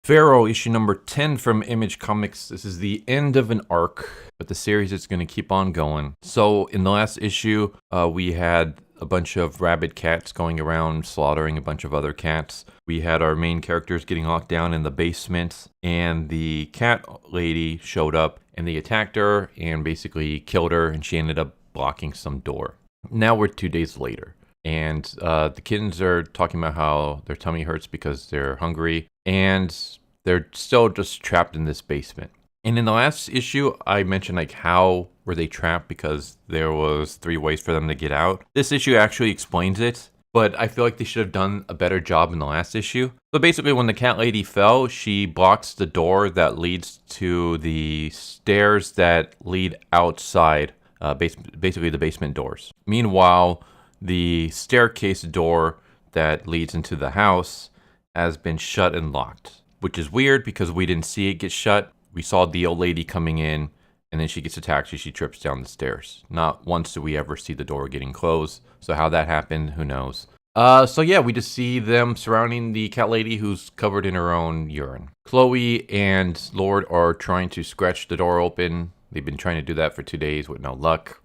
Pharaoh, issue number 10 from Image Comics. This is the end of an arc, but the series is going to keep on going. So in the last issue, we had a bunch of rabid cats going around slaughtering a bunch of other cats. We had our main characters getting locked down in the basement, and the cat lady showed up, and they attacked her and basically killed her, and she ended up blocking some door. Now we're 2 days later. And the kittens are talking about how their tummy hurts because they're hungry, and they're still just trapped in this basement. And in the last issue, I mentioned like how were they trapped because there was 3 ways for them to get out. This issue actually explains it, but I feel like they should have done a better job in the last issue. So basically, when the cat lady fell, she blocks the door that leads to the stairs that lead outside, basically the basement doors. Meanwhile, the staircase door that leads into the house has been shut and locked, which is weird because we didn't see it get shut. We saw the old lady coming in, and then she gets attacked as she trips down the stairs. Not once do we ever see the door getting closed. So how that happened, who knows? So yeah, we just see them surrounding the cat lady who's covered in her own urine. Chloe and Lord are trying to scratch the door open. They've been trying to do that for 2 days with no luck.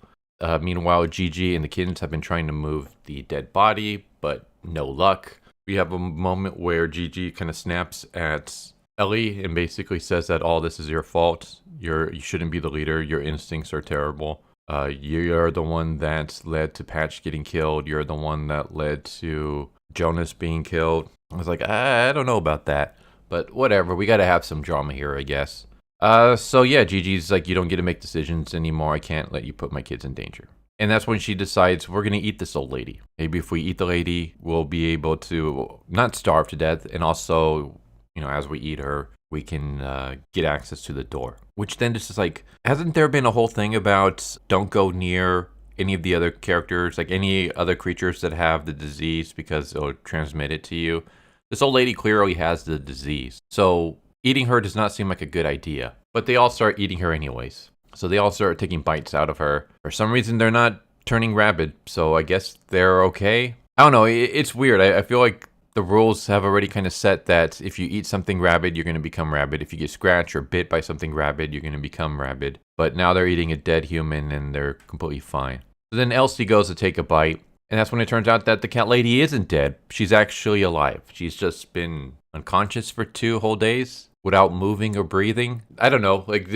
Meanwhile, Gigi and the kittens have been trying to move the dead body, but no luck. We have a moment where Gigi kind of snaps at Ellie and basically says that all this is your fault. You shouldn't be the leader. Your instincts are terrible. You're the one that led to Patch getting killed. You're the one that led to Jonas being killed. I was like, I don't know about that, but whatever. We got to have some drama here, I guess. So yeah, Gigi's like, you don't get to make decisions anymore. I can't let you put my kids in danger. And that's when she decides we're going to eat this old lady. Maybe if we eat the lady, we'll be able to not starve to death. And also, as we eat her, we can get access to the door. Which then just is like, hasn't there been a whole thing about don't go near any of the other characters, like any other creatures that have the disease because it'll transmit it to you? This old lady clearly has the disease. So eating her does not seem like a good idea, but they all start eating her anyways. So they all start taking bites out of her. For some reason, they're not turning rabid, so I guess they're okay. I don't know, it's weird. I feel like the rules have already kind of set that if you eat something rabid, you're going to become rabid. If you get scratched or bit by something rabid, you're going to become rabid. But now they're eating a dead human and they're completely fine. So then Elsie goes to take a bite, and that's when it turns out that the cat lady isn't dead. She's actually alive. She's just been unconscious for 2 whole days. Without moving or breathing. I don't know, like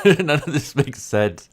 none of this makes sense.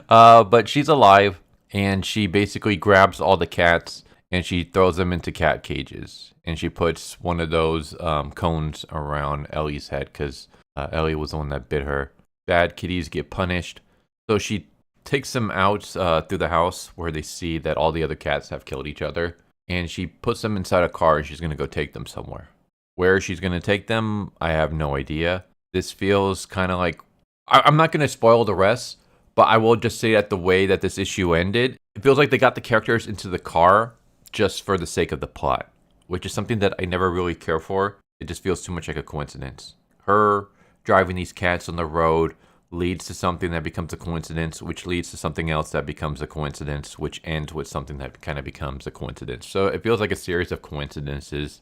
But she's alive, and she basically grabs all the cats and she throws them into cat cages. And she puts one of those cones around Ellie's head because Ellie was the one that bit her. Bad kitties get punished. So she takes them out through the house where they see that all the other cats have killed each other. And she puts them inside a car and she's going to go take them somewhere. Where she's going to take them, I have no idea. This feels kind of like... I'm not going to spoil the rest, but I will just say that the way that this issue ended, it feels like they got the characters into the car just for the sake of the plot, which is something that I never really care for. It just feels too much like a coincidence. Her driving these cats on the road leads to something that becomes a coincidence, which leads to something else that becomes a coincidence, which ends with something that kind of becomes a coincidence. So it feels like a series of coincidences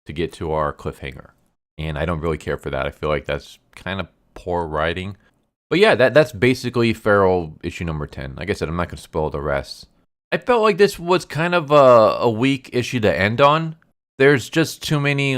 to get to our cliffhanger. And I don't really care for that. I feel like that's kind of poor writing. But yeah, that's basically Feral issue number 10. Like I said, I'm not going to spoil the rest. I felt like this was kind of a weak issue to end on. There's just too many,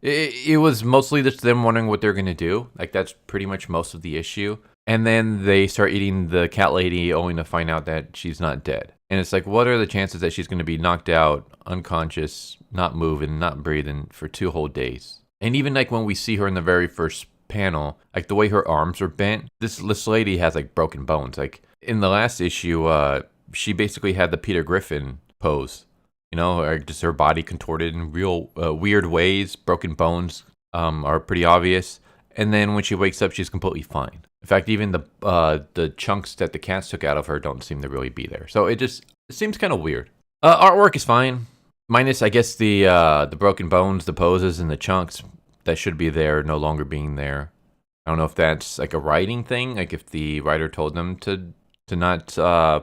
It was mostly just them wondering what they're going to do. Like, that's pretty much most of the issue. And then they start eating the cat lady only to find out that she's not dead. And it's like, what are the chances that she's going to be knocked out, unconscious, not moving, not breathing for 2 whole days? And even like when we see her in the very first panel, like the way her arms are bent, this lady has like broken bones. Like in the last issue, she basically had the Peter Griffin pose, or just her body contorted in real weird ways. Broken bones are pretty obvious. And then when she wakes up, she's completely fine. In fact, even the chunks that the cats took out of her don't seem to really be there. So it seems kind of weird. Artwork is fine, minus I guess the broken bones, the poses, and the chunks that should be there no longer being there. I don't know if that's like a writing thing, like if the writer told them to not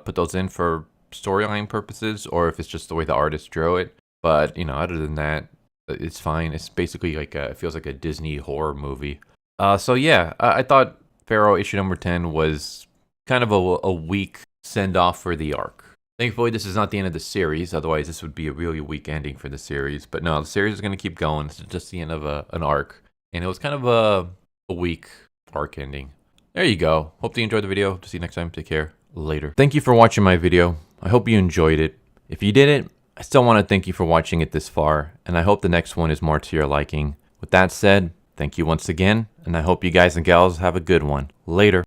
put those in for storyline purposes, or if it's just the way the artist drew it. But other than that, It's fine. It's basically like it feels like a Disney horror movie. So yeah, I thought Pharaoh issue number 10 was kind of a weak send off for the arc. Thankfully, this is not the end of the series. Otherwise, this would be a really weak ending for the series. But no, the series is going to keep going. This is just the end of an arc, and it was kind of a weak arc ending. There you go. Hope you enjoyed the video. See you next time. Take care. Later. Thank you for watching my video. I hope you enjoyed it. If you didn't, I still want to thank you for watching it this far, and I hope the next one is more to your liking. With that said, thank you once again, and I hope you guys and gals have a good one. Later.